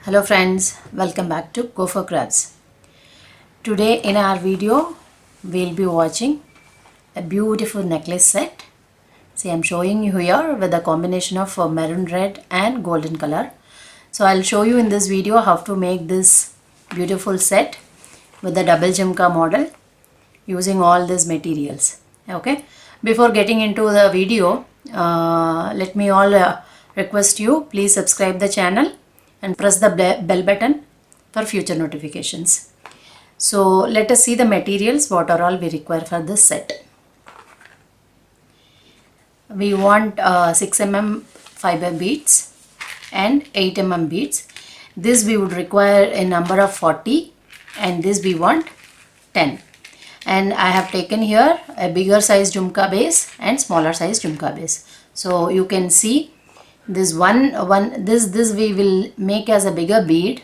Hello friends, welcome back to Go for Crafts. Today in our video, we'll be watching a beautiful necklace set. See, I'm showing you here with a combination of maroon red and golden color. So I'll show you in this video how to make this beautiful set with the double jhumka model using all these materials. Okay, before getting into the video, let me all request you, please subscribe the channel and press the bell button for future notifications. So let us see the materials, what are all we require for this set. We want 6 mm fiber beads and 8 mm beads. This we would require a number of 40 and this we want 10. And I have taken here a bigger size jhumka base and smaller size jhumka base. So you can see this this we will make as a bigger bead.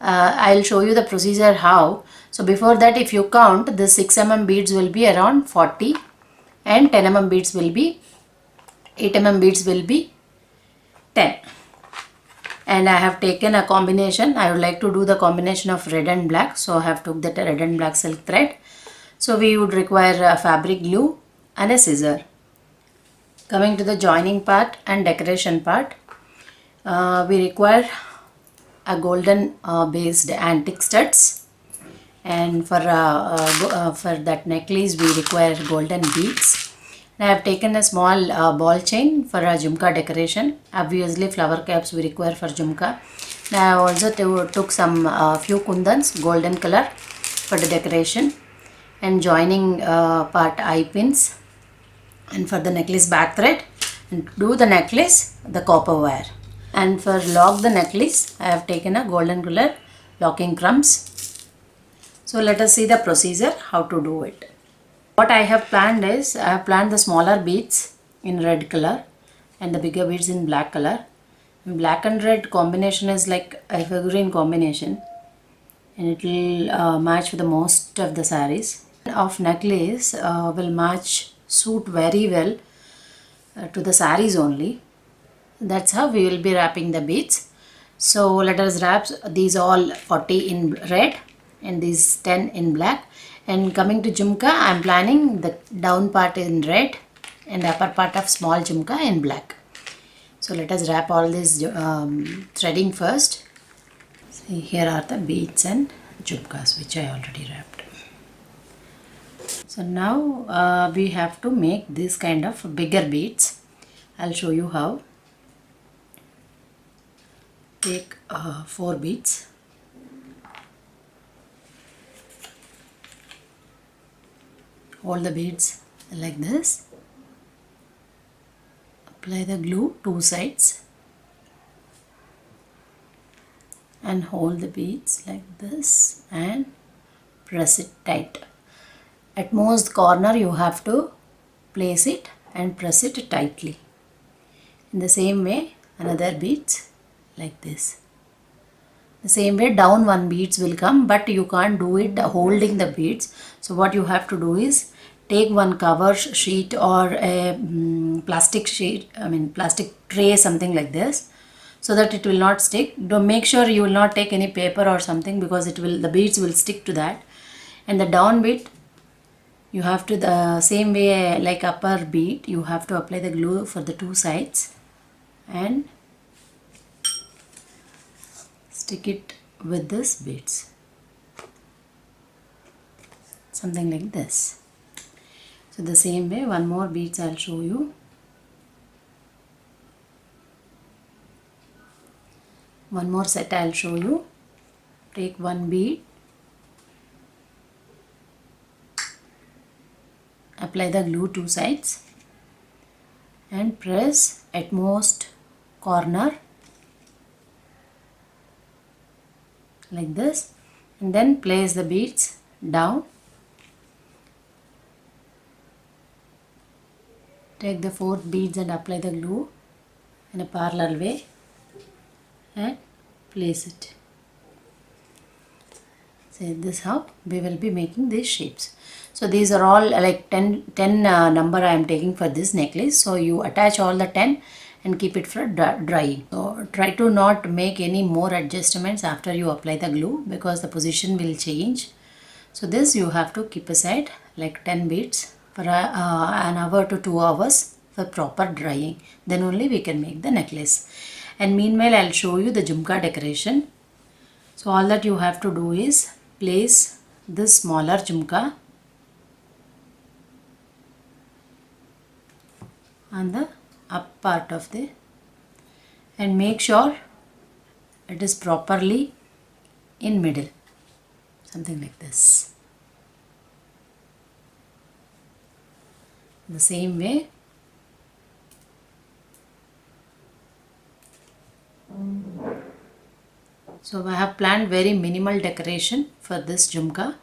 I'll show you the procedure how. So before that, if you count, the 6 mm beads will be around 40 and 10 mm beads will be 8 mm beads will be 10. And I have taken a combination. I would like to do the combination of red and black, so I have took that red and black silk thread. So we would require a fabric glue and a scissor. Coming to the joining part and decoration part, we require a golden based antique studs, and for that necklace we require golden beads. I have taken a small ball chain for a jhumka decoration. Obviously flower caps we require for jhumka. I have also took some few kundans, golden color, for the decoration, and joining part eye pins, and for the necklace back thread, and to do the necklace the copper wire, and for lock the necklace I have taken a golden color locking crumbs. So let us see the procedure how to do it. What I have planned is, I have planned the smaller beads in red color and the bigger beads in black color. And black and red combination is like a evergreen combination, and it will match with the most of the sarees of necklace. Will match, suit very well to the sarees only. That's how we will be wrapping the beads. So let us wrap these all 40 in red and these 10 in black. And coming to jhumka, I am planning the down part in red and upper part of small jhumka in black. So let us wrap all this threading first. See, here are the beads and jhumkas which I already wrapped. So now we have to make this kind of bigger beads. I'll show you how. Take 4 beads. Hold the beads like this. Apply the glue 2 sides. And hold the beads like this and press it tight. At most corner you have to place it and press it tightly. In the same way, another beads like this. The same way down one beads will come, but you can't do it holding the beads. So what you have to do is take one cover sheet or a plastic sheet, plastic tray, something like this, so that it will not stick. Don't make sure you will not take any paper or something, because the beads will stick to that. And the down bead, you have to, the same way like upper bead, you have to apply the glue for the 2 sides and stick it with this beads, something like this. So the same way, one more beads I'll show you. One more set I'll show you. Take one bead, apply the glue 2 sides and press at most corner like this, and then place the beads down. Take the 4th beads and apply the glue in a parallel way and place it. So this is how we will be making these shapes. So these are all like 10 number I am taking for this necklace. So you attach all the 10 and keep it for drying. So try to not make any more adjustments after you apply the glue because the position will change. So this you have to keep aside like 10 beads for an hour to 2 hours for proper drying. Then only we can make the necklace. And meanwhile I'll show you the jhumka decoration. So all that you have to do is place this smaller jhumka on the up part of the, and make sure it is properly in middle, something like this. The same way so I have planned very minimal decoration for this jhumka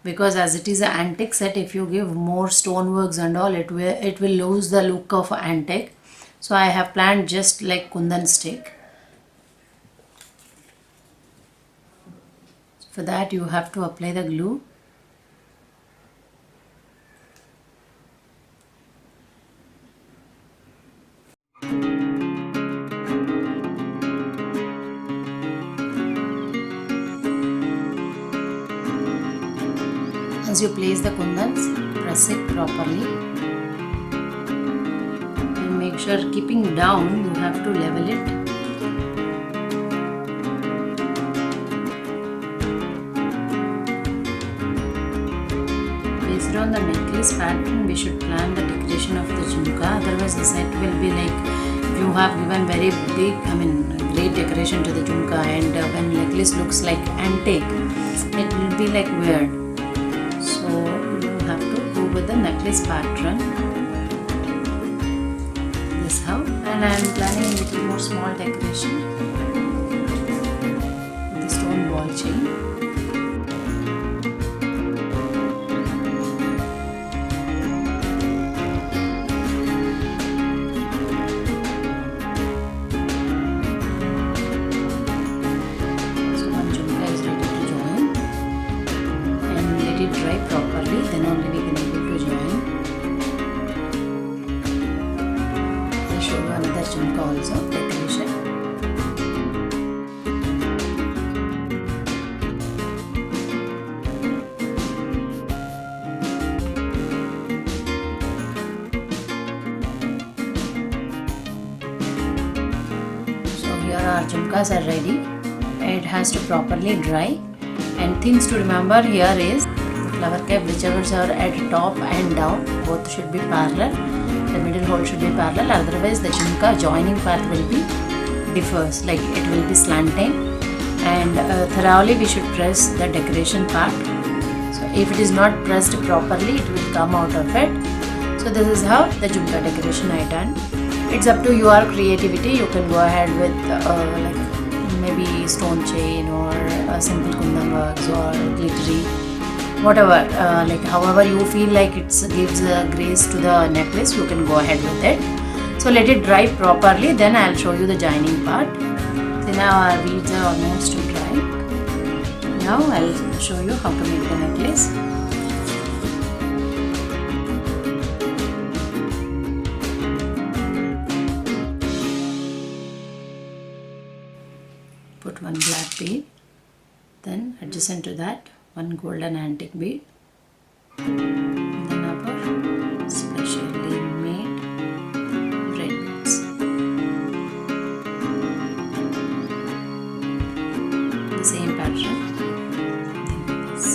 because as it is an antique set, if you give more stoneworks and all, it will lose the look of antique. So I have planned just like kundan stick. For that you have to apply the glue. Once you place the kundans, press it properly and make sure keeping down you have to level it. Based on the necklace pattern we should plan the decoration of the jhumka, otherwise the set will be like, if you have given very big, great decoration to the jhumka and when necklace looks like antique, it will be like weird. So you have to go with the necklace pattern. This how, and I am planning a little more small decoration with the stone ball chain. Dry properly, then only we can able to join. I'll show you another jhumka also, decoration. So here our jhumkas are ready. It has to properly dry, and things to remember here is flower cap, whichever are at top and down, both should be parallel. The middle hole should be parallel, otherwise the jhumka joining part will be differs, like it will be slanting, and thoroughly we should press the decoration part. So if it is not pressed properly, it will come out of it. So this is how the jhumka decoration I done. It's up to your creativity. You can go ahead with like maybe stone chain or simple kundan works or glittery, whatever, like however you feel like it gives grace to the necklace, you can go ahead with it. So let it dry properly, then I'll show you the joining part. So now our beads are almost dry. Now I'll show you how to make the necklace. Put one black bead, then adjacent to that one golden antique bead, then our specially made red beads. The same pattern, like this.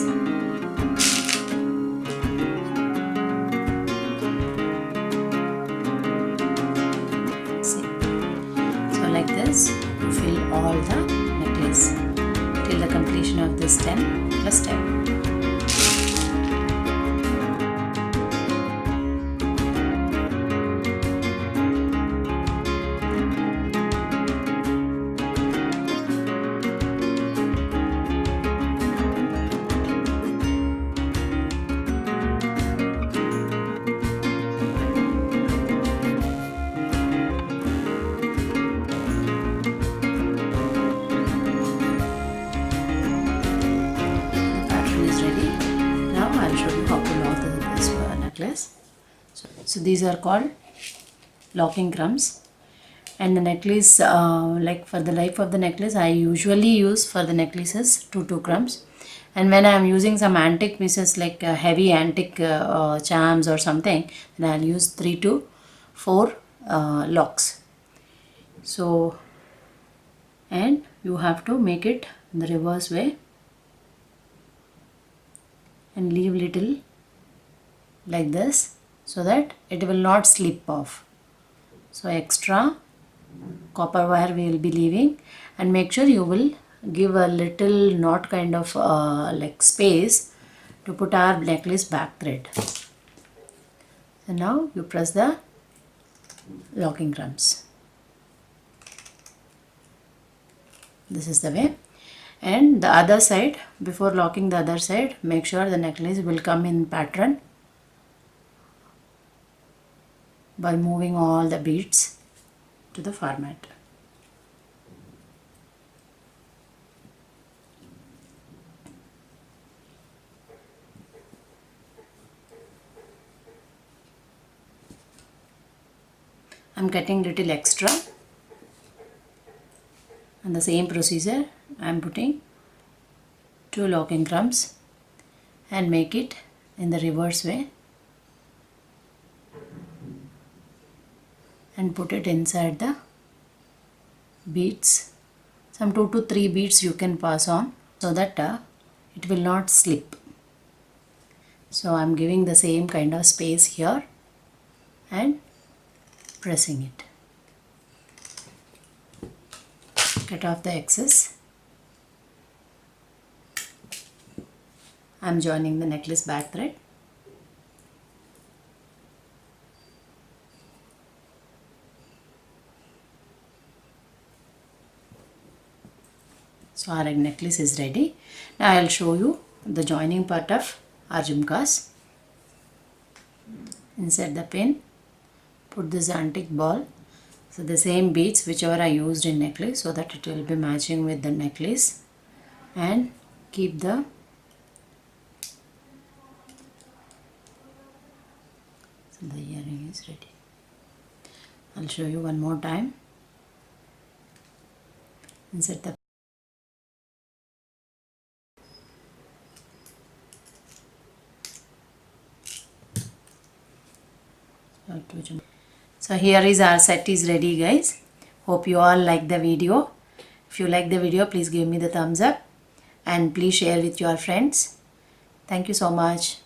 See, so like this you fill all the necklace till the completion of this 10 plus 10. So these are called locking crumbs. And the necklace, like for the life of the necklace, I usually use for the necklaces 2 grams. And when I am using some antique pieces like heavy antique charms or something, then I'll use 3 to 4 locks. So, and you have to make it in the reverse way and leave little like this so that it will not slip off. So extra copper wire we will be leaving, and make sure you will give a little knot kind of like space to put our necklace back thread. So now you press the locking clamps. This is the way. And the other side, before locking the other side, make sure the necklace will come in pattern by moving all the beads to the format. I'm cutting little extra, and the same procedure I'm putting 2 locking clamps and make it in the reverse way and put it inside the beads. Some 2 to 3 beads you can pass on so that it will not slip. So I'm giving the same kind of space here and pressing it. Cut off the excess. I'm joining the necklace back thread. So our necklace is ready. Now I'll show you the joining part of our jhumkas. Insert the pin, put this antique ball. So the same beads whichever I used in necklace, so that it will be matching with the necklace, and keep the earring is ready. I'll show you one more time. Insert the So here is our set is ready, guys. Hope you all like the video. If you like the video, please give me the thumbs up and please share with your friends. Thank you so much.